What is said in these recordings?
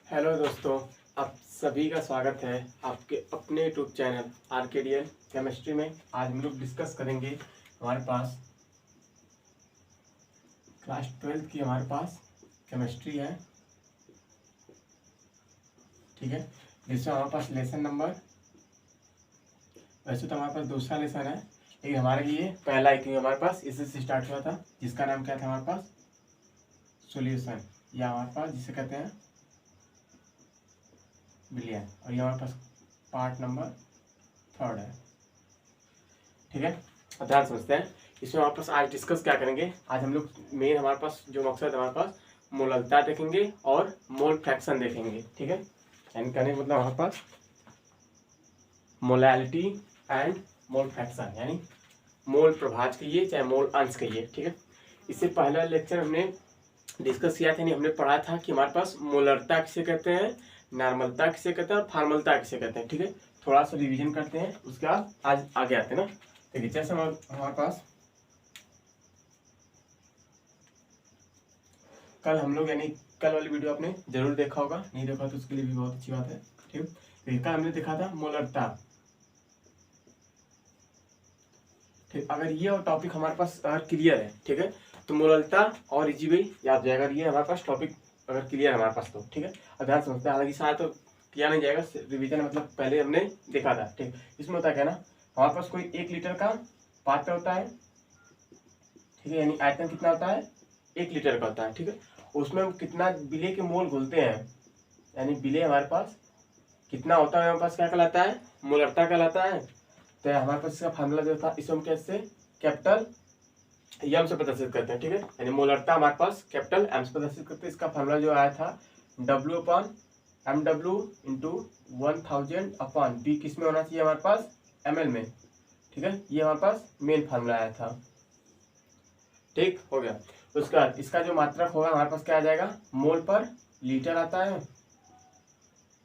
Hello दोस्तों, आप सभी का स्वागत है आपके अपने यूट्यूब चैनल आरकेडीएल केमिस्ट्री में। आज हम लोग डिस्कस करेंगे हमारे पास क्लास 12 की हमारे पास केमिस्ट्री है, ठीक है। जिसमें हमारे पास लेसन नंबर, वैसे तो हमारे पास दूसरा लेसन है लेकिन हमारे ये पहला है क्योंकि हमारे पास इसी से स्टार्ट हुआ था, जिसका नाम क्या था हमारे पास सॉल्यूशन, या हमारे पास जिसे कहते हैं बिलियन, और ये हमारे पास पार्ट नंबर 3 है, ठीक है। अब ध्यान समझते हैं इसमें हमारे पास आज डिस्कस क्या करेंगे। आज हम लोग मेन हमारे पास जो मकसद है हमारे पास मोललता देखेंगे और मोल फ्रैक्शन देखेंगे, ठीक है। यानी कहने का मतलब हमारे पास मोलैलिटी एंड मोल फ्रैक्शन, यानी मोल प्रभाज कहिए चाहे मोल अंश कहिए, ठीक है। इससे पहला लेक्चर हमने डिस्कस किया था, यानी हमने पढ़ा था कि हमारे पास मोलरता किसे कहते हैं, नॉर्मलता किसे कहते हैं और फॉर्मलता किसे कहते हैं, ठीक है। थोड़ा सा रिवीजन करते हैं, उसके बाद आज आगे आते हैं ना। देखिए जैसे हमारे पास कल हम लोग, यानी कल वाली वीडियो आपने जरूर देखा होगा, नहीं देखा तो उसके लिए भी बहुत अच्छी बात है, ठीक है। कल हमने देखा था मोलरता, ठीक। अगर ये और टॉपिक हमारे पास अगर क्लियर है, ठीक है, तो मोलरता और इजी भी याद जाएगा। ये हमारे पास टॉपिक अगर क्लियर है हमारे पास तो, ठीक है। अब ध्यान समझते हैं, हालांकि शायद तो किया नहीं जाएगा रिवीजन, मतलब पहले हमने देखा था, ठीक। इसमें होता क्या ना, हमारे पास कोई 1 लीटर का पात्र होता है, ठीक है, यानी आयतन कितना होता है 1 लीटर का होता है, ठीक है। उसमें हम कितना बिले के मोल घुलते हैं, यानी बिले हमारे पास कितना होता है, हमारे पास क्या कहलाता है, मोलरता कहलाता है। तो हमारे पास इसका फार्मूला जो था, इसे हम कैसे कैपिटल एम से प्रदर्शित करते हैं, ठीक है। यानी मोलरता हमारे पास कैपिटल एम से प्रदर्शित करते हैं। इसका फार्मूला जो आया था W upon MW into 1000 upon B किस में होना चाहिए हमारे पास ml में, ठीक है। ये हमारे पास मेन फार्मूला आया था, ठीक हो गया। उसके बाद इसका जो मात्रक होगा हमारे पास क्या आ जाएगा, मोल पर लीटर आता है,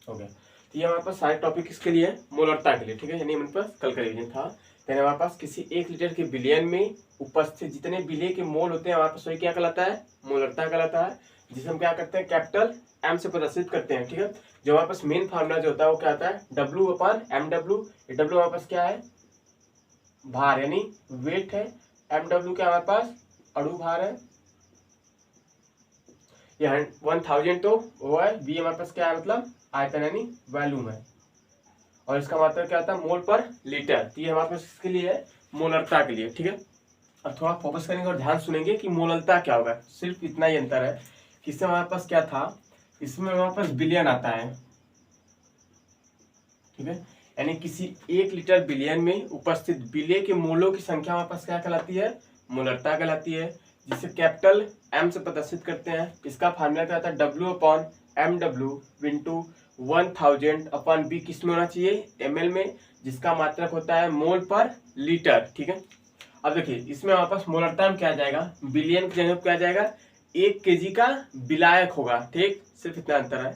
हो गया। तो ये हमारे पास सारे टॉपिक किसके लिए, मोलरता के लिए, ठीक है। यानी हमारे पास कल का रिवीजन था। यानी हमारे पास किसी 1 लीटर के बिलियन में उपस्थित जितने बिले के मोल होते हैं हमारे पास वही क्या कहलाता है, मोलरता कहलाता है, जिसे हम क्या करते हैं कैपिटल एम से प्रदर्शित करते हैं, ठीक है। जो हमारे पास मेन फार्मूला जो होता है वो क्या होता है W अपॉन MW। डब्ल्यू हमारे पास क्या है, भार यानी वेट है, MW क्या हमारे पास अणु भार है, ये 1000 तो वो है, V हमारे पास क्या है मतलब आयतन यानी वॉल्यूम है, और इसका मतलब क्या होता है मोल पर लीटर। तो ये हमारे पास इसके लिए है मोलरता के लिए, ठीक है। अब थोड़ा फोकस करेंगे और ध्यान सुनेंगे कि मोलरता क्या होगा। सिर्फ इतना ही अंतर है कि इससे हमारे पास क्या था, इसमें हमारे पास बिलियन आता है, ठीक है। यानी किसी 1 लीटर बिलियन में उपस्थित बिले के मोलों की संख्या हमारे पास क्या कहलाती है, मोलरता कहलाती है, जिसे कैपिटल एम से प्रदर्शित करते हैं। इसका फार्मूला क्या होता है W upon MW into 1000 upon B किस में होना चाहिए ml में, जिसका मात्रक होता है मोल पर लीटर, ठीक है। अब देखिए इसमें हमारे पास मोलरता में क्या आ जाएगा, बिलियन की जगह क्या आ जाएगा 1 kg का विलायक होगा, ठीक। सिर्फ इतना अंतर है।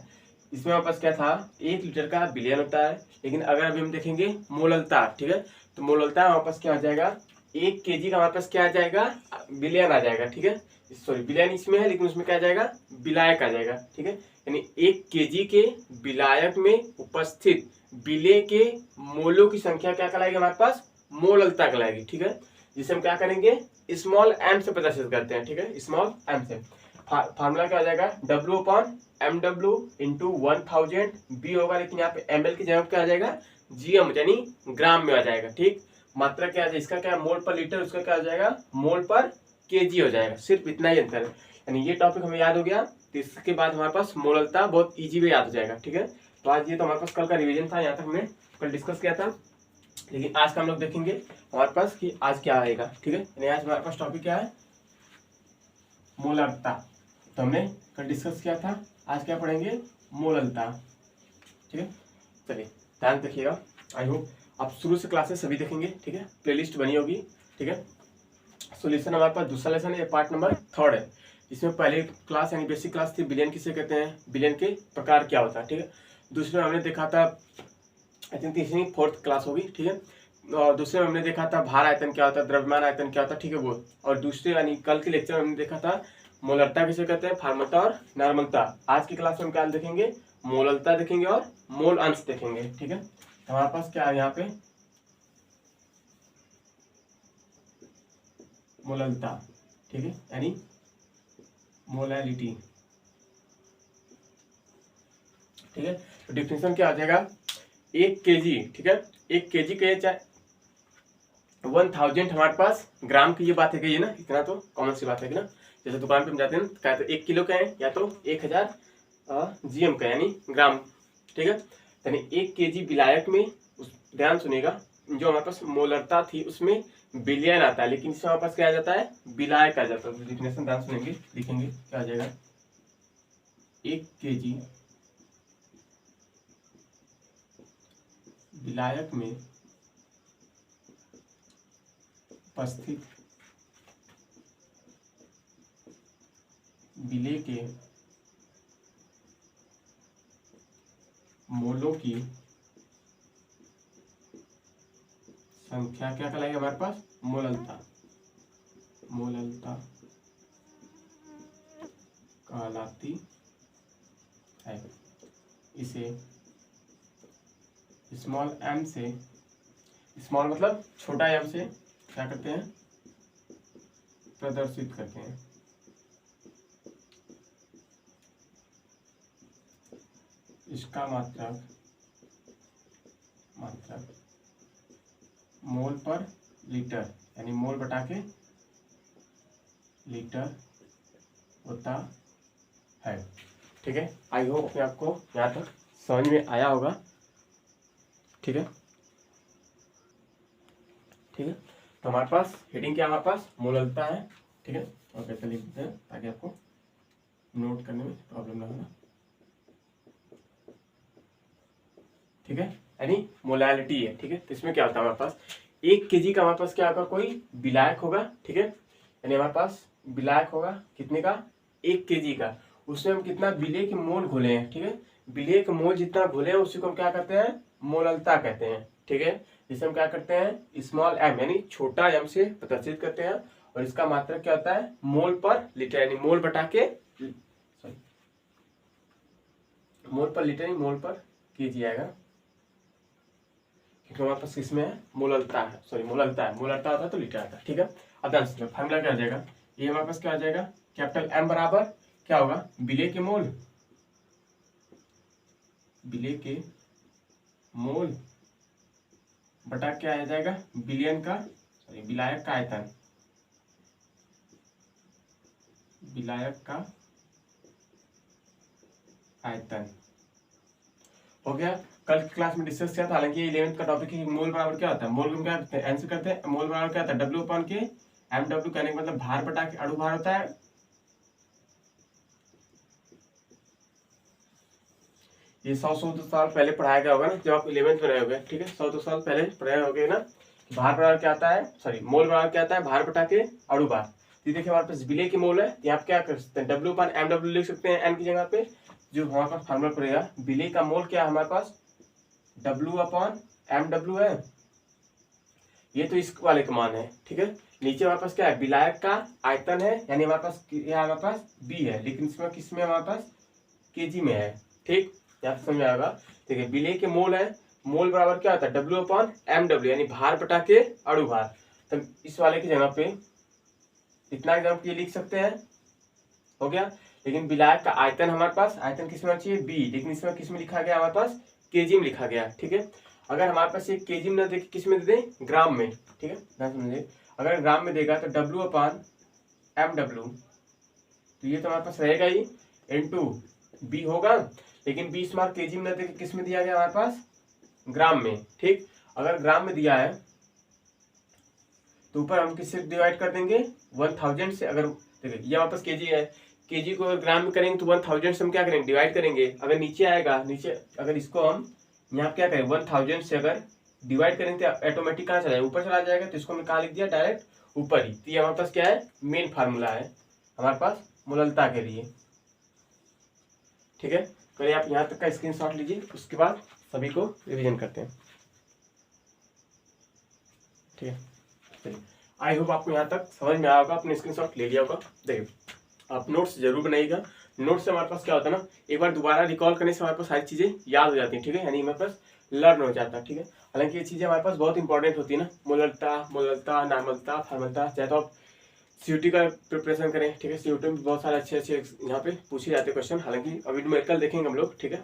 इसमें हमारे पास क्या था 1 लीटर का बिलियन होता है, लेकिन अगर अभी हम देखेंगे मोललता, ठीक है, तो मोललता हमारे पास क्या आ जाएगा 1 kg का हमारे पास क्या आ जाएगा बिलियन आ जाएगा, ठीक है। सॉरी बिलियन इसमें है लेकिन उसमें क्या आ जाएगा विलायक आ जाएगा, ठीक है। यानी 1 kg के विलायक में उपस्थित बिले के मोलों की संख्या क्या कहलाएगी हमारे पास, मोललता कहलाएगी, ठीक है। जिसे हम क्या करेंगे स्मॉल एम से प्रदर्शित करते हैं, ठीक है, स्मॉल एम से। फार्मूला क्या आ जाएगा W upon MW into 1000 B होगा, लेकिन यहाँ पे ml की जगह क्या आ जाएगा GM यानी ग्राम में आ जाएगा, ठीक। मात्रा क्या आ जाएगा, इसका क्या मोल पर लीटर, उसका क्या आ जाएगा मोल पर kg हो जाएगा। सिर्फ इतना ही अंतर है, यानी ये टॉपिक हमें याद हो गया, तो इसके बाद हमारे पास मोललता बहुत ईजी में याद हो जाएगा, ठीक है। तो आज ये तो हमारे पास कल का रिविजन था, यहाँ तक हमने कल डिस्कस किया था, लेकिन आज का हम लोग देखेंगे हमारे पास कि आज क्या आएगा, ठीक है। यानी आज हमारे पास टॉपिक क्या है, मोलरता। तो हमने कल डिस्कस किया था, आज क्या पढ़ेंगे मोलरता, ठीक है। चलिए ध्यान रखिएगा, आई होप आप शुरू से क्लासेस सभी देखेंगे, ठीक है, प्लेलिस्ट बनी होगी, ठीक है। सॉल्यूशन हमारे पास दूसरा लेसन है, ये पार्ट नंबर 3 है। इसमें पहले क्लास यानी बेसिक क्लास थी बिलियन किसे कहते हैं, बिलियन के प्रकार क्या होता है, ठीक है। दूसरे में हमने देखा था आई थिंक तीसरी 4th क्लास होगी, ठीक है। और दूसरे में हमने देखा था भार आयतन क्या होता है, द्रव्यमान आयतन क्या होता है, ठीक है वो। और दूसरे यानी कल के लेक्चर में हमने देखा था मोलरता किसे कहते हैं, फार्मलता और नॉर्मलता। आज की क्लास में हम क्या देखेंगे, मोलरता देखेंगे और मोल अंश देखेंगे। ठीक है, तो हमारे पास क्या है यहाँ पे मोलरता, ठीक है, यानी मोलैलिटी। ठीक है, तो डिफिनेशन क्या आ जाएगा, 1 kg, ठीक है, 1 kg के चाहे 1000 हमारे पास ग्राम की ये बात है कि ये ना, इतना तो कॉमन सी बात है कि ना, जैसे दुकान पे हम जाते हैं क्या, तो 1 किलो का है या तो 1000 GM का यानी ग्राम। ठीक है, यानी 1 kg विलायक में, ध्यान सुनिएगा, जो हमारे पास मोलरता थी उसमें बिलियन आता है, लेकिन इसमें हमारे पास क्या आ जाता है, विलायक आ जाता है। डिफिनेशन ध्यान सुनेंगे, लिखेंगे क्या आ जाएगा, 1 kg विलायक में उपस्थित विलेय के मोलों की संख्या क्या कहलाएगी हमारे पास, मोललता, मोललता कहलाती है। इसे स्मॉल m से, स्मॉल मतलब छोटा m से क्या करते हैं, प्रदर्शित करते हैं। इसका मात्रक मोल पर लीटर यानी मोल बटा के लीटर होता है। ठीक है, आई होप अपने आपको यहाँ तक समझ में आया होगा। ठीक है, ठीक है, तो हमारे पास हेडिंग क्या, हमारे पास मोललता है। ठीक है, और कैसे लिख देते हैं ताकि आपको नोट करने में प्रॉब्लम ना होना। ठीक है, यानी मोलैलिटी है। ठीक है, तो इसमें क्या होता है, हमारे पास 1 kg का हमारे पास क्या होगा, कोई विलायक होगा। ठीक है, यानी हमारे पास विलायक होगा कितने का, 1 kg का, उसमें हम कितना विलेय के मोल घोले हैं। ठीक है, विलेय के मोल जितना घोले हैं उसी को हम क्या कहते हैं, मोललता कहते हैं। ठीक है, जिसे हम क्या करते हैं, स्मॉल m यानी छोटा m से प्रदर्शित करते हैं, और इसका मात्रक क्या होता है, मोल पर लीटर यानी मोल बटा के, सॉरी मोल पर लीटर यानी मोल पर kg आएगा, क्योंकि हमारे पास किसमें है, मोललता है, सॉरी मोललता है, मोललता होता है तो लीटर आता है। ठीक है, अब ध्यान से फार्मूला क्या आ जाएगा, ये हमारे पास क्या आ जाएगा, कैपिटल M बराबर क्या होगा, विलेय के मोल, विलेय के मोल बटा क्या आ जाएगा, बिलियन का, सॉरी विलायक का आयतन, विलायक का आयतन। हो गया, कल की क्लास में डिस्कस किया था, हालांकि 11th का टॉपिक है, मोल बराबर क्या होता है, मोल क्या करते हैं, आंसर करते हैं, मोल बराबर क्या होता है, W अपन के MW, कहने का मतलब भार बटा के अणु भार होता है। ये 100 साल पहले पढ़ाया गया होगा ना, जब आप 11th में रहे होगे। ठीक है, 100 साल पहले पढ़ाए होगे ना, भार बराबर क्या आता है, सॉरी मोल बराबर क्या आता है, भार बटा के अणु भार। तो देखिए हमारे पास विलेय की मोल है, यहाँ आप क्या कर सकते हैं, W अपन MW लिख सकते हैं n की जगह पे, जो हमारे पास फार्मूला पड़ेगा, विलेय का मोल क्या है हमारे पास, W अपन MW है, ये तो इस वाले का मान है। ठीक है, नीचे हमारे पास क्या है, विलायक का आयतन है, यानी हमारे पास यहाँ हमारे पास B है, लेकिन इसमें किसमें हमारे पास kg में है। ठीक, यहाँ समझ में आएगा। ठीक है, विलेय के मोल है, मोल बराबर क्या होता है, W अपन MW यानी भार बटा के अणु भार। तो इस वाले की जगह पे इतना एग्जाम के लिख सकते हैं, हो गया। लेकिन विलायक का आयतन हमारे पास, आयतन किसमें होना चाहिए, B, लेकिन इसमें किसमें लिखा गया, हमारे पास kg में लिखा गया। ठीक है, अगर हमारे पास ये kg में ना देखे, किस में दे दें, ग्राम में। ठीक है, ध्यान समझिए, अगर ग्राम में देगा तो W अपन MW, तो ये तो हमारे पास रहेगा ही, इनटू B होगा, लेकिन 20 मार्क kg में ना देके किस में दिया गया, हमारे पास ग्राम में। ठीक, अगर ग्राम में दिया है तो ऊपर हम किससे डिवाइड कर देंगे, 1000 से। अगर देखिए ये हमारे पास kg है, kg को अगर ग्राम में करेंगे तो 1000 से हम क्या करेंगे, डिवाइड करेंगे। अगर नीचे आएगा, नीचे अगर इसको हम यहाँ क्या करें, 1000 से अगर डिवाइड करेंगे तो ऑटोमेटिक कहाँ चला जाएगा, ऊपर चला जाएगा, तो इसको हमने कहाँ लिख दिया, डायरेक्ट ऊपर ही। तो ये हमारे पास क्या है, मेन फार्मूला है हमारे पास मोललता के लिए। ठीक है, पहले आप यहाँ तक का स्क्रीनशॉट लीजिए, उसके बाद सभी को रिवीजन करते हैं। ठीक है, चलिए, आई होप आपको यहाँ तक समझ में आया होगा, अपने स्क्रीनशॉट ले लिया होगा। देखिए आप नोट्स जरूर बनाइएगा। नोट से हमारे पास क्या होता है ना, एक बार दोबारा रिकॉल करने से हमारे पास सारी चीजें याद हो जाती हैं, ठीक है, यानी हमारे पास लर्न हो जाता है, ठीक है। हालांकि ये चीजें हमारे पास बहुत इंपॉर्टेंट होती है ना, मोलरता, नॉर्मलता, फॉर्मलता, चाहे तो आप सीयूटी का प्रिपरेशन करें, ठीक है। सीयूटी में बहुत सारे अच्छे अच्छे यहाँ पे पूछे जाते हैं क्वेश्चन, हालांकि अभी न्यूमेरिकल देखेंगे हम लोग, ठीक है।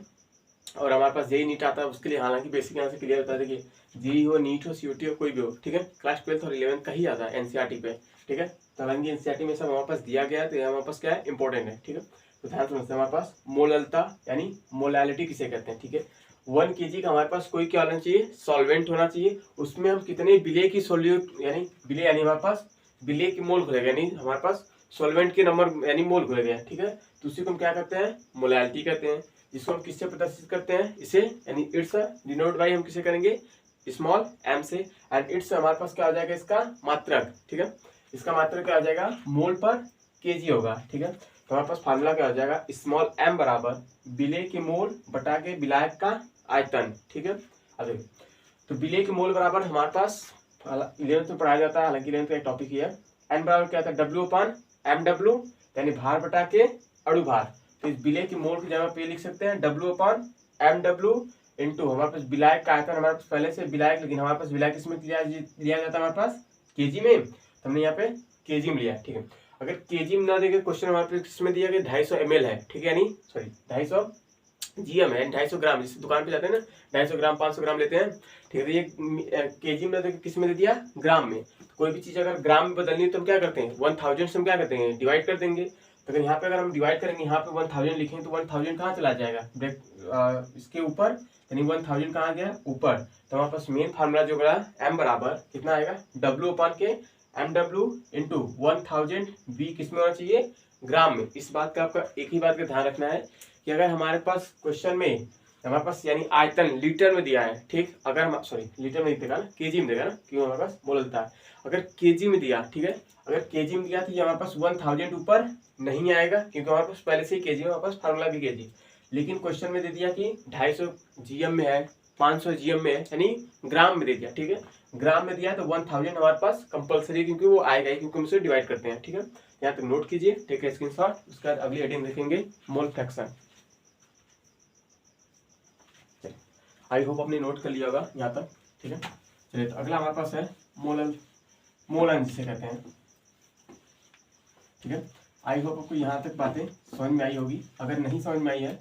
और हमारे पास जेई नीट आता है, उसके लिए हालांकि बेसिक यहाँ से क्लियर होता है। देखिए जेई हो, नीट हो, सीयूटी हो, कोई भी हो, ठीक है, क्लास 12 और 11 का ही आता है एनसीईआरटी पे, ठीक है। तो हालांकि एनसीईआरटी में सब हमारे पास दिया गया है, तो हमारे पास क्या है, इंपॉर्टेंट है, ठीक है। तो ध्यान समझते हैं, हमारे पास मोललता यानी मोलैलिटी किसे कहते हैं, ठीक है। 1 kg का हमारे पास कोई क्या होना चाहिए, सॉल्वेंट होना चाहिए। उसमें हम कितने विलेय की सोल्यूट यानी विलेय यानी हमारे पास विलेय की मोल खुलेगा, यानी हमारे पास सॉल्वेंट के नंबर यानी मोल खुलेगा, ठीक है। तो उसी को हम क्या कहते हैं, मोलैलिटी कहते हैं। जिसको हम किससे प्रदर्शित करते हैं, इसे यानी इट्स डिनोट बाई हम किसे करेंगे, स्मॉल m से। एंड इट्स हमारे पास क्या हो जाएगा, इसका मात्रक, ठीक है। इसका मात्रक क्या हो जाएगा, मोल पर केजी होगा, ठीक है। तो हमारे पास फार्मूला क्या हो जाएगा, स्मॉल m बराबर विलेय के मोल बटा के विलायक का आयतन, ठीक है। अब देखिए, तो विलेय के मोल बराबर हमारे पास 11th में पढ़ाया जाता है, हालांकि 11th का एक टॉपिक ही है। n बराबर क्या था, W/mw यानी भार बटा के अणु भार। तो इस विलेय के मोल की जगह पे लिख सकते हैं W/mw इंटू हमारे पास विलायक का आयतन, हमारे पास पहले से विलायक, लेकिन हमारे पास विलायक किसमें लिया जाता है, हमारे पास केजी में, तो हमने यहाँ पे केजी में लिया, ठीक है। अगर केजी में ना देखे क्वेश्चन, हमारे पास किसमें दिया गया 250 ml है, ठीक है, यानी सॉरी 250 GM है, 250 ग्राम। जिस दुकान पे जाते हैं ना 250 ग्राम 500 ग्राम लेते हैं, ठीक है। तो ये केजी में देखिए किस में दे दिया, ग्राम में। तो कोई भी चीज अगर ग्राम में बदलनी है तो हम क्या करते हैं, 1000 से हम क्या करते हैं, डिवाइड कर देंगे। तो अगर यहाँ पे अगर हम डिवाइड करेंगे, यहाँ पे 1000 लिखेंगे तो 1000 कहाँ चला जाएगा, इसके ऊपर, यानी 1000 कहाँ गया, ऊपर। तो हमारे पास मेन फार्मूला जो बड़ा m बराबर कितना आएगा, W/mw इंटू 1000 v किस में होना चाहिए, ग्राम में। इस बात का आपका एक ही बात का ध्यान रखना है कि अगर हमारे पास क्वेश्चन में हमारे पास यानी आयतन लीटर में दिया है, ठीक, अगर हम सॉरी लीटर में देगा ना, केजी में देगा ना, क्योंकि हमारे पास बोलता है। अगर केजी में दिया, ठीक है, अगर केजी में दिया तो ये हमारे पास 1000 ऊपर नहीं आएगा, क्योंकि हमारे पास पहले से ही केजी, हमारे पास फार्मूला भी केजी। लेकिन क्वेश्चन में दे दिया कि 250 GM में है, 500 GM में है, यानी ग्राम में दे दिया, ठीक है। ग्राम में दिया तो 1000 हमारे पास कंपलसरी, क्योंकि वो आएगा ही, क्योंकि हम उसे डिवाइड करते हैं, ठीक है। यहाँ तक नोट कीजिए, ठीक है, स्क्रीनशॉट। उसके बाद अगली हेडिंग देखेंगे मोल फ्रैक्शन। आई होप आपने नोट कर लिया होगा यहाँ तक, ठीक है। चलिए, तो अगला हमारे पास है मोलन जिसे कहते हैं, ठीक है। आई होप आपको यहाँ तक बातें समझ में आई होगी। अगर नहीं समझ में आई है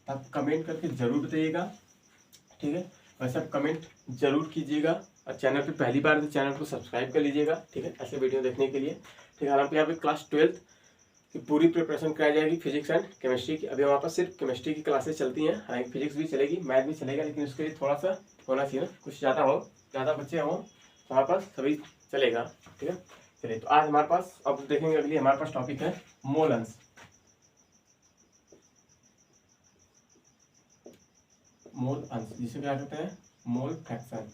तो आप कमेंट करके जरूर बताइएगा, ठीक है। वैसे आप कमेंट जरूर कीजिएगा, और चैनल पे पहली बार तो चैनल को सब्सक्राइब कर लीजिएगा, ठीक है, ऐसे वीडियो देखने के लिए, ठीक है। हालांकि यहाँ पे क्लास 12th की पूरी प्रिपरेशन कराई जाएगी, फिजिक्स एंड केमिस्ट्री की। अभी हमारे पास सिर्फ केमिस्ट्री की क्लासेस चलती हैं, हालांकि फिजिक्स भी चलेगी, मैथ भी चलेगा, लेकिन उसके लिए थोड़ा सा होना चाहिए ना, कुछ ज़्यादा बच्चे हों तो हमारे पास सभी चलेगा, ठीक है। चलिए, तो आज हमारे पास अब देखेंगे, अगली हमारे पास टॉपिक है मोलन्स। मोल अंश जिसे क्या कहते हैं, मोल फ्रैक्शन,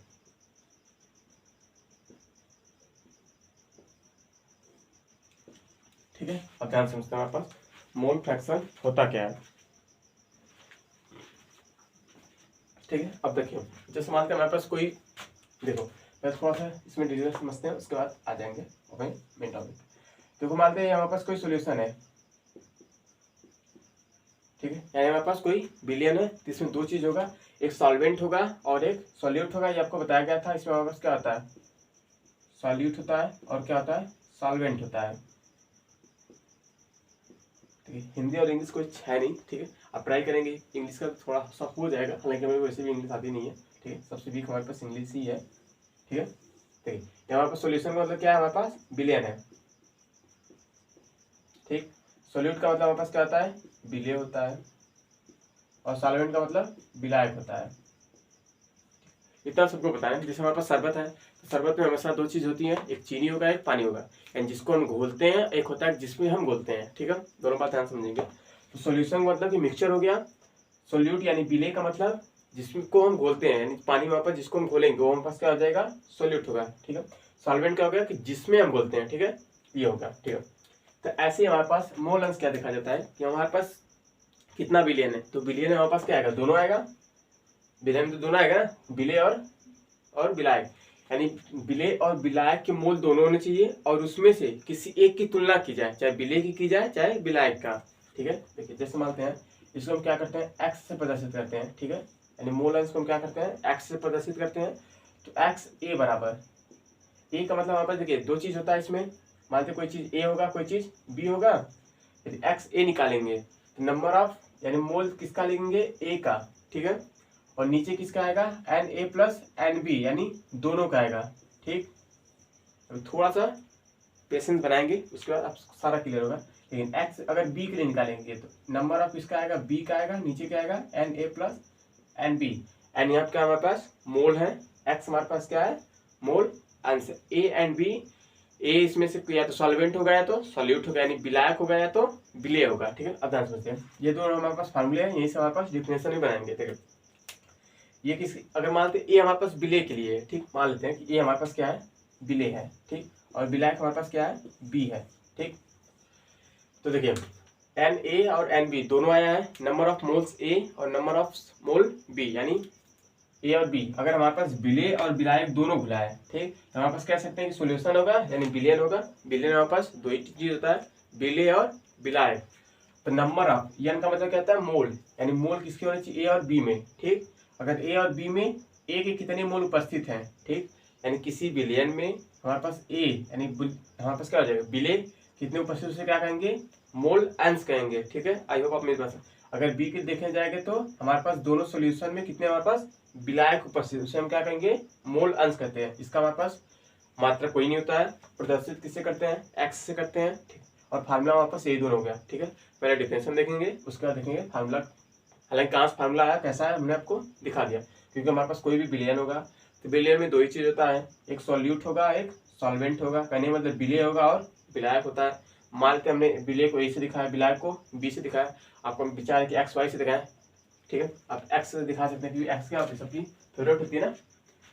ठीक है। अब ध्यान समझते हैं, हमारे पास मोल फ्रैक्शन होता क्या है, ठीक है। अब देखिए, जैसे मान के हमारे पास कोई, देखो मैं थोड़ा सा इसमें डिटेल समझते हैं, उसके बाद आ जाएंगे अपने मेन टॉपिक। देखो मानते हैं हमारे पास कोई सॉल्यूशन है, ठीक है, यानी हमारे पास कोई विलयन है, तो इसमें दो चीज होगा, एक सॉल्वेंट होगा और एक सॉल्यूट होगा। ये आपको बताया गया था। इसमें हमारे पास क्या होता है, सॉल्यूट होता है और क्या होता है, सॉल्वेंट होता है, ठीक है। हिंदी और इंग्लिश कुछ है नहीं, ठीक है, आप ट्राई करेंगे, इंग्लिश का थोड़ा सा हो जाएगा, हालांकि हमें वैसे भी इंग्लिश आती नहीं है, ठीक है, सबसे वीक हमारे पास इंग्लिश ही है, ठीक है। ठीक है, हमारे पास सोल्यूशन का मतलब क्या है, हमारे पास विलयन है, ठीक। सॉल्यूट का मतलब हमारे पास क्या होता है, विलेय होता है, और सॉल्वेंट का मतलब विलायक होता है। इतना सबको बताएं। जैसे हमारे पास शरबत है, तो शरबत में हमेशा दो चीज होती है, एक चीनी होगा, एक पानी होगा, यानी जिसको हम घोलते हैं, एक होता है जिसमें हम घोलते हैं, ठीक है। दोनों बात ध्यान समझेंगे। तो सॉल्यूशन का मतलब कि मिक्सचर हो गया, सोल्यूट यानी विलेय का मतलब जिसको हम घोलते हैं, यानी पानी वहां पर जिसको हम घोलेंगे वो हमारे पास क्या हो जाएगा, सोल्यूट होगा, ठीक है। सॉल्वेंट क्या हो गया कि जिसमें हम घोलते हैं, ठीक है, ये होगा, ठीक है। तो ऐसे ही हमारे पास मोल अंश क्या देखा जाता है कि हमारे पास कितना विलयन है, तो विलयन हमारे पास क्या आएगा, दोनों आएगा, विलयन तो दोनों आएगा ना, विलेय और विलायक, यानी विलेय और विलायक के मोल दोनों होने चाहिए और उसमें से किसी एक की तुलना की जाए, चाहे विलेय की जाए चाहे विलायक का। ठीक है, देखिए जैसे मानते हैं इसको हम क्या करते हैं एक्स से प्रदर्शित करते हैं। ठीक है, यानी मोल अंश को हम क्या करते हैं एक्स से प्रदर्शित करते हैं। तो एक्स ए बराबर, ए का मतलब हमारे पास देखिए दो चीज होता है इसमें, मानते कोई चीज ए होगा कोई चीज बी होगा। यदि एक्स ए निकालेंगे तो नंबर ऑफ यानी मोल किसका लिखेंगे ए का। ठीक है, और नीचे किसका आएगा N A plus N B यानी दोनों का आएगा। ठीक, तो थोड़ा सा पेशेंस बनाएंगे उसके बाद आप सारा क्लियर होगा। लेकिन एक्स अगर बी के लिए निकालेंगे तो नंबर ऑफ इसका आएगा बी का आएगा, नीचे क्या आएगा N A plus N B. N यहाँ पे क्या हमारे पास मोल है, एक्स हमारे पास क्या है मोल अंश। ए एंड बी, ए इसमें से या तो सॉल्वेंट होगा या तो सॉल्यूट होगा, यानी विलायक होगा या तो विलेय होगा। ठीक है, अब ध्यान समझते हैं ये दोनों हमारे पास फार्मूले हैं, यही से हमारे पास डिफिनेशन भी बनाएंगे। ठीक है, ये किस अगर मानते ए हमारे पास विलेय के लिए है, ठीक मान लेते हैं कि ए हमारे पास क्या है विलेय है। ठीक, और विलायक हमारे पास क्या है बी है। ठीक, तो देखिए एन ए और एन बी दोनों आया है, नंबर ऑफ मोल्स ए और नंबर ऑफ मोल बी, यानी ए और बी अगर हमारे पास विलेय और विलायक दोनों खुला है। ठीक, तो हमारे पास कह सकते हैं कि सोल्यूशन होगा यानी विलेयन होगा। विलेयन हमारे पास दो ही चीज होता है विलेय और विलायक। तो नंबर ऑफ एन का मतलब क्या होता है मोल, यानी मोल किसके होने चाहिए ए और बी में। ठीक, अगर ए और बी में ए के कितने मोल उपस्थित हैं। ठीक, यानी किसी विलेयन में हमारे पास ए यानी हमारे पास क्या हो जाएगा विलेय कितने उपस्थित उसे क्या कहेंगे मोल अंश कहेंगे। ठीक है, आई होप आप मेरे पास। अगर बी के देखे जाएंगे तो हमारे पास दोनों सोल्यूशन में कितने हमारे पास विलायक उपस्थित, उसे हम क्या कहेंगे मोल अंश कहते हैं। इसका हमारे पास मात्रा कोई नहीं होता है, प्रदर्शित किससे करते हैं एक्स से करते हैं। ठीक, और फार्मूला हमारे पास यही दोनों हो गया। ठीक है, पहले डिफिनेशन देखेंगे उसके बाद देखेंगे फार्मूला। हालांकि कहाँ से फार्मूला आया कैसा है हमने आपको दिखा दिया, क्योंकि हमारे पास कोई भी विलेयन होगा तो विलेयन में दो ही चीज होता है, एक सॉल्यूट होगा एक सॉल्वेंट होगा। कहने मतलब विलेय होगा और विलायक होता है। मान लेते हमने विलेय को ए से दिखाया, विलायक को बी से दिखाया, आपको विचार है कि एक्स वाई से दिखाया। ठीक है, आप एक्स से दिखा सकते हैं क्योंकि एक्स क्या होती है सबकी फेवरेट होती है ना।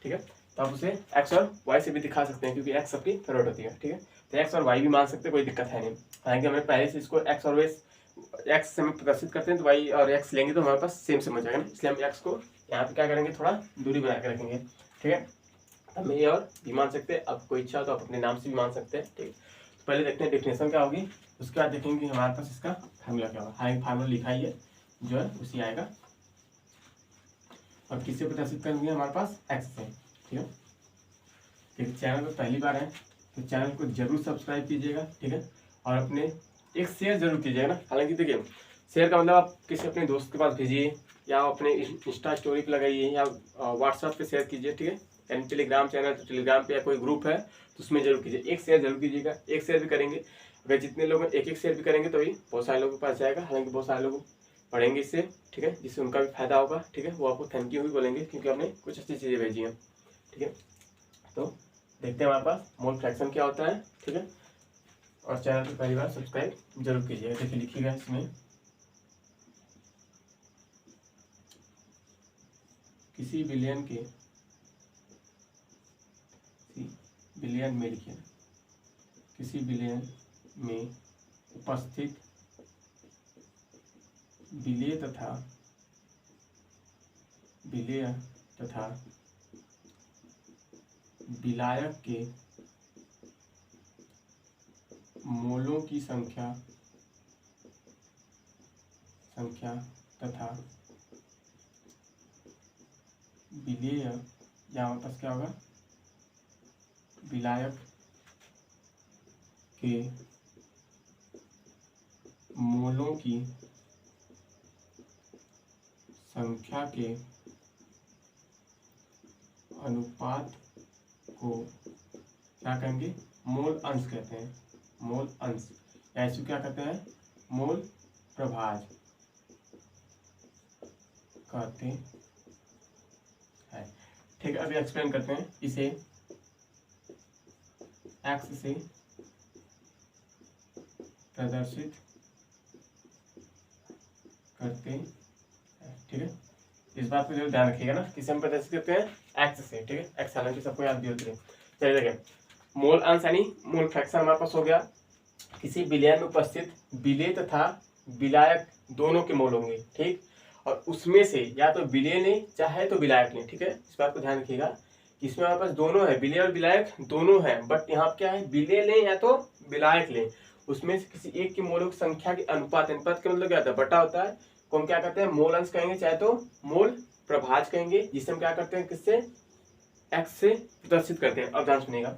ठीक है, तो आप उसे एक्स और वाई से भी दिखा सकते हैं क्योंकि एक्स सबकी फेवरेट होती है। ठीक है, तो एक्स और वाई भी मान सकते हैं, कोई दिक्कत है नहीं। हालांकि हमने पहले से इसको एक्स और वाई एक्स से हम प्रदर्शित करते हैं तो वाई और एक्स लेंगे तो हमारे पास सेम सेम हो जाएगा ना, इसलिए हम एक्स को यहाँ पे क्या करेंगे थोड़ा दूरी बना के रखेंगे। ठीक है, हम ए और बी मान सकते हैं, अब कोई इच्छा हो तो आप अपने नाम से भी मान सकते हैं। ठीक, तो पहले देखते हैं डेफिनेशन क्या होगी, उसके बाद देखेंगे कि हमारे पास इसका फार्मूला क्या होगा। हाई फार्मूला लिखा ही है जो है उसी आएगा, और किससे प्रदर्शित करेंगे हमारे पास एक्स से। ठीक है, ठीक, चैनल पर पहली बार है तो चैनल को जरूर सब्सक्राइब कीजिएगा। ठीक है, और अपने एक शेयर जरूर कीजिएगा ना। हालांकि देखिए शेयर का मतलब आप किसी अपने दोस्त के पास भेजिए या अपने इंस्टा स्टोरी पे लगाइए या व्हाट्सएप पे शेयर कीजिए। ठीक है, यानी टेलीग्राम चैनल तो टेलीग्राम पे या कोई ग्रुप है तो उसमें जरूर कीजिए, एक शेयर जरूर कीजिएगा। एक शेयर भी करेंगे, अगर जितने लोग एक एक शेयर भी करेंगे तो ही बहुत सारे लोगों के पास जाएगा। हालांकि बहुत सारे लोग पढ़ेंगे इससे। ठीक है, जिससे उनका भी फायदा होगा। ठीक है, वो आपको थैंक यू भी बोलेंगे क्योंकि आपने कुछ अच्छी चीज़ें भेजी हैं। ठीक है, तो देखते हैं हमारे पास मोल फ्रैक्शन क्या होता है। ठीक है, और चैनल को पहली बार सब्सक्राइब जरूर कीजिएगा। देखिए लिखिएगा इसमें किसी विलेयन के विलेयन में लिखिए किसी विलेयन में उपस्थित विलेय तथा विलायक के मोलों की संख्या तथा विलेय या हमारे पास क्या होगा विलायक के मोलों की संख्या के अनुपात को क्या कहेंगे मोल अंश कहते हैं। मोल अंश या इसको क्या कहते हैं मोल प्रभाज कहते हैं। ठीक है, अभी एक्सप्लेन करते हैं इसे। एक्स से प्रदर्शित करते हैं। ठीक है, इस बात को जरूर ध्यान रखिएगा ना, किसे हम प्रदर्शित करते हैं एक्स से। ठीक है, एक्स हालांकि सबको याद भी होती है। चलिए देखिए मोल अंश यानी मोल फ्रैक्शन हमारे पास हो गया। किसी विलेयन में उपस्थित विलेय तथा विलायक दोनों के मोल होंगे। ठीक, और उसमें से या तो विलेय ने चाहे तो विलायक ने। ठीक है, इस बात को ध्यान रखिएगा इसमें हमारे पास दोनों है, विलेय और विलायक दोनों है, बट यहाँ क्या है, विलेय लें या तो विलायक लें, उसमें से किसी एक के मोलों की संख्या के अनुपात, अनुपात का मतलब क्या होता है, बटा होता है, को हम क्या कहते हैं, मोल अंश कहेंगे, चाहे तो मोल प्रभाज कहेंगे, जिसे हम क्या करते हैं, किससे, एक्स से प्रदर्शित करते हैं। अब ध्यान सुनिएगा,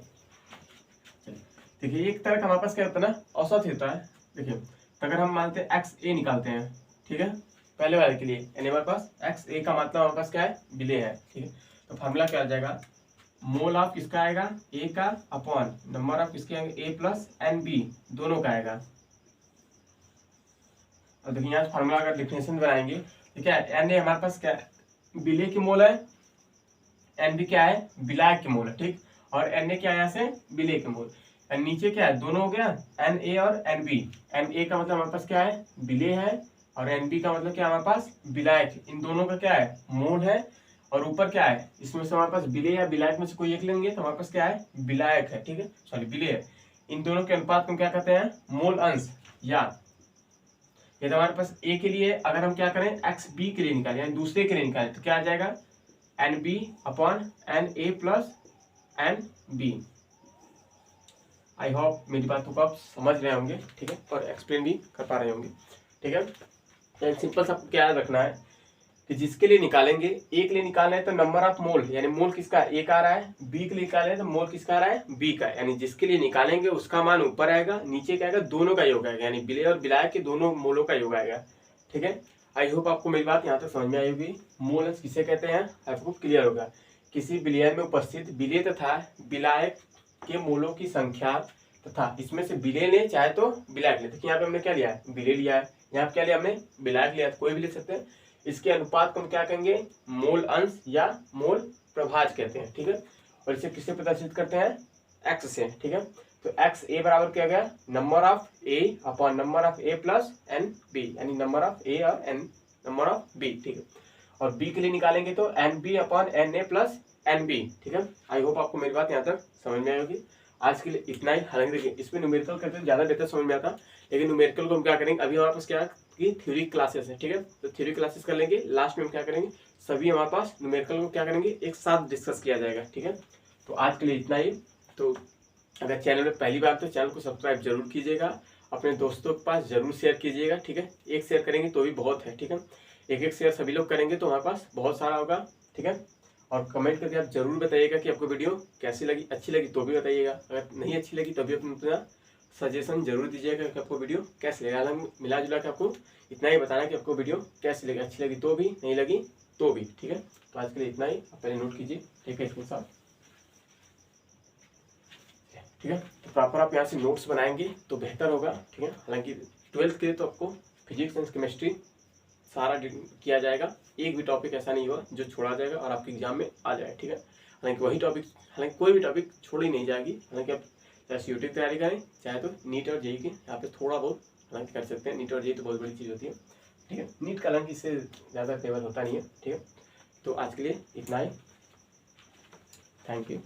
देखिए एक तरह का हमारे पास क्या होता है ना, औसत होता है। देखिए अगर हम मानते हैं एक्स ए निकालते हैं, ठीक है, पहले वाले के लिए, यानी हमारे पास एक्स ए का मतलब हमारे पास क्या है, विलेय है, ठीक है। तो फार्मूला क्या आ जाएगा, मोल ऑफ किसका आएगा, ए का, अपॉन नंबर ऑफ किसके आएंगे, ए प्लस एन बी, दोनों का आएगा। और देखिए यहाँ फार्मूला का डिफिनेशन बनाएंगे, ठीक है, एन ए हमारे पास क्या है, विलेय की मोल है, एन बी क्या है, विलायक के मोल है, ठीक, और एन ए क्या है, यहाँ से विलेय के मोल, एंड नीचे क्या है, दोनों हो गया, एन ए और एन बी। एन ए का मतलब हमारे पास क्या है, विलेय है, और एन बी का मतलब क्या है, हमारे पास विलायक, इन दोनों का क्या है, मोल है, और ऊपर क्या है, इसमें से हमारे पास विलेय या विलायक में से कोई एक लेंगे तो हमारे पास क्या है, विलायक है, ठीक है, सॉरी विलेय है। इन दोनों के अनुपात को क्या कहते हैं, मोल अंश, या ये तो हमारे पास ए के लिए अगर हम क्या करें, एक्स बी के लिए निकालें, यानी दूसरे के लिए निकालें, तो क्या आ जाएगा, N B upon N A plus N B. I hope मेरी बातों को आप समझ रहे होंगे, ठीक है, और एक्सप्लेन भी कर पा रहे होंगे, ठीक है। सिंपल सा क्या याद रखना है कि जिसके लिए निकालेंगे, ए के लिए निकालना है तो नंबर ऑफ मोल, यानी मोल किसका ए का आ रहा है, बी के लिए निकाले तो मोल किसका आ रहा है, बी का, यानी जिसके लिए निकालेंगे उसका मान ऊपर आएगा, नीचे क्या आएगा, दोनों का योग आएगा, यानी विलेय और विलायक के दोनों मोलों का योग आएगा, ठीक है। आई होप आपको मेरी बात यहाँ तक समझ में आई होगी। मोल अंश किसे कहते हैं, आपको क्लियर होगा, किसी विलेय में उपस्थित विलेय तथा विलायक के मोलों की संख्या तथा इसमें से विलेय ले चाहे तो विलायक ले, देखिए यहाँ पे हमने क्या लिया है, विलेय लिया है, यहाँ पे क्या लिया हमने, विलायक लिया, कोई भी ले सकते हैं, इसके अनुपात को हम क्या कहेंगे, मोल अंश या मोल प्रभाज कहते हैं, ठीक है। और इसे किससे प्रदर्शित करते हैं, एक्स से, ठीक है। तो एक्स ए बराबर क्या गया, number of A upon number of A plus N B, यानी नंबर ऑफ ए और एन नंबर ऑफ बी, ठीक है। और बी के लिए निकालेंगे तो N B upon N A plus N B, ठीक है। आई होप आपको मेरी बात यहाँ तक समझ में आएगी। आज के लिए इतना ही। हालांकि देखिए इसमें न्यूमेरिकल करते तो ज़्यादा बेहतर समझ में आता, लेकिन न्यूमेरिकल को हम क्या करेंगे, अभी हमारे पास क्या की थ्योरी क्लासेस है, ठीक है, तो थ्योरी क्लासेस कर लेंगे, लास्ट में हम क्या करेंगे, सभी हमारे पास न्यूमेरिकल को क्या करेंगे, एक साथ डिस्कस किया जाएगा, ठीक है। तो आज के लिए इतना ही। तो अगर चैनल में पहली बार तो चैनल को सब्सक्राइब जरूर कीजिएगा, अपने दोस्तों के पास जरूर शेयर कीजिएगा, ठीक है, एक शेयर करेंगे तो भी बहुत है, ठीक है, एक एक शेयर सभी लोग करेंगे तो हमारे पास बहुत सारा होगा, ठीक है। और कमेंट करके आप जरूर बताइएगा कि आपको वीडियो कैसी लगी, अच्छी लगी तो भी बताइएगा, अगर नहीं अच्छी लगी तो भी अपना सजेशन जरूर दीजिएगा कि आपको वीडियो कैसी लगी। हालांकि मिला जुला के आपको इतना ही बताना कि आपको वीडियो कैसी लगी, अच्छी लगी तो भी, नहीं लगी तो भी, ठीक है। तो आज के लिए इतना ही, आप पहले नोट कीजिए, ठीक है, इसके साथ, ठीक है। तो प्रॉपर आप यहाँ से नोट्स बनाएंगे तो बेहतर होगा, ठीक है। हालांकि 12th के लिए तो आपको फिजिक्स एंड केमिस्ट्री सारा किया जाएगा, एक भी टॉपिक ऐसा नहीं होगा जो छोड़ा जाएगा और आपके एग्जाम में आ जाए, ठीक है। हालांकि वही टॉपिक, हालांकि कोई भी टॉपिक छोड़ी नहीं जाएगी, हालांकि आप चाहे सीयूटी की तैयारी करें चाहे तो नीट और जेई की यहाँ पे थोड़ा बहुत हालांकि कर सकते हैं, नीट और जेई तो बहुत बड़ी चीज़ होती है, ठीक है। नीट का हालांकि इससे ज़्यादा फेवर होता नहीं है, ठीक है। तो आज के लिए इतना ही, थैंक यू।